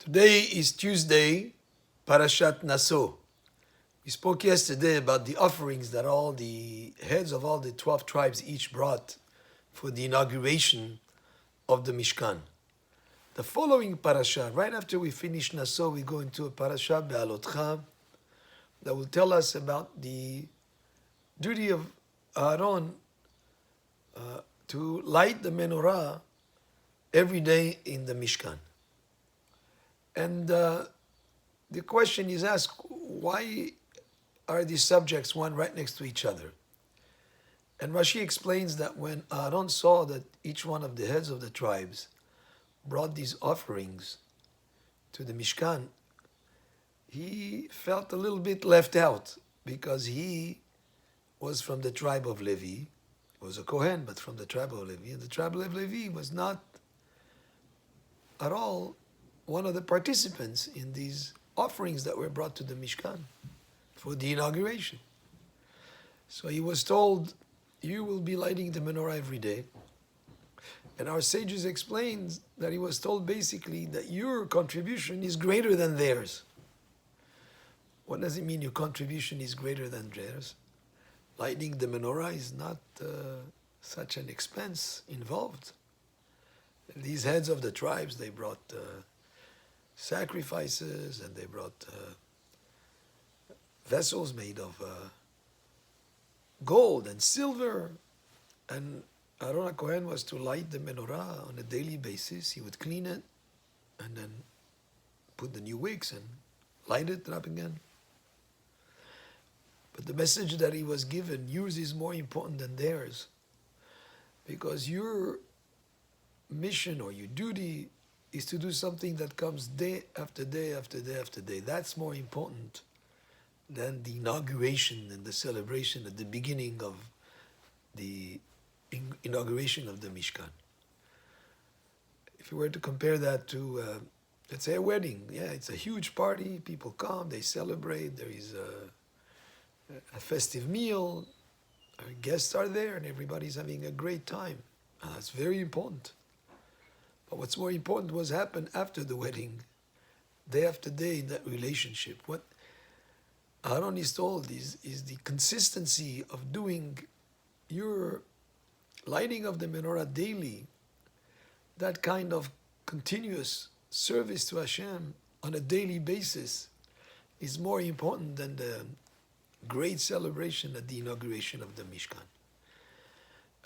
Today is Tuesday, Parashat Naso. We spoke yesterday about the offerings that all the heads of all the 12 tribes each brought for the inauguration of the Mishkan. The following parasha, right after we finish Naso, we go into a parasha, Be'alotcha, that will tell us about the duty of Aaron to light the Menorah every day in the Mishkan. And the question is asked, why are these subjects one right next to each other? And Rashi explains that when Aaron saw that each one of the heads of the tribes brought these offerings to the Mishkan, he felt a little bit left out because he was from the tribe of Levi. He was a Kohen, but from the tribe of Levi. And the tribe of Levi was not at all one of the participants in these offerings that were brought to the Mishkan for the inauguration. So he was told, you will be lighting the menorah every day. And our sages explained that he was told basically that your contribution is greater than theirs. What does it mean your contribution is greater than theirs? Lighting the menorah is not such an expense involved. These heads of the tribes, they brought sacrifices, and they brought vessels made of gold and silver. And Aaron HaKohen was to light the menorah on a daily basis. He would clean it and then put the new wicks and light it up again. But the message that he was given, yours is more important than theirs, because your mission or your duty is to do something that comes day after day after day after day. That's more important than the inauguration and the celebration at the beginning of the inauguration of the Mishkan. If you were to compare that to, let's say, a wedding, it's a huge party, people come, they celebrate, there is a festive meal, our guests are there, and everybody's having a great time. That's very important. But what's more important was happened after the wedding, day after day in that relationship. What Aaron is told is the consistency of doing your lighting of the menorah daily, that kind of continuous service to Hashem on a daily basis is more important than the great celebration at the inauguration of the Mishkan.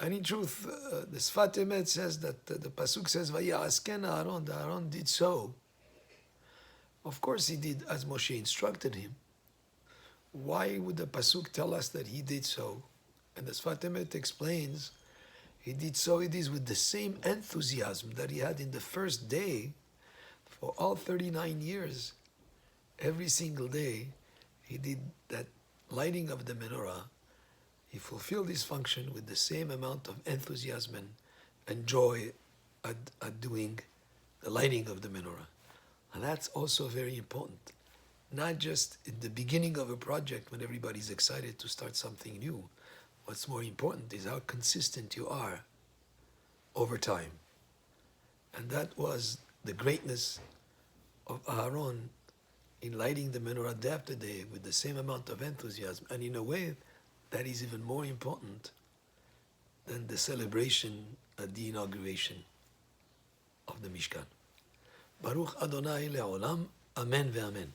And in truth, the Sfat Emet says that the Pasuk says, Vaya'asken Aaron, the Aaron did so. Of course he did as Moshe instructed him. Why would the Pasuk tell us that he did so? And the Sfat Emet explains, he did so, it is with the same enthusiasm that he had in the first day for all 39 years. Every single day, he did that lighting of the menorah. He fulfilled his function with the same amount of enthusiasm and joy at doing the lighting of the menorah. And that's also very important. Not just in the beginning of a project when everybody's excited to start something new. What's more important is how consistent you are over time. And that was the greatness of Aaron in lighting the menorah day after day with the same amount of enthusiasm. And in a way, that is even more important than the celebration at the inauguration of the Mishkan. Baruch Adonai le'olam, amen ve'amen.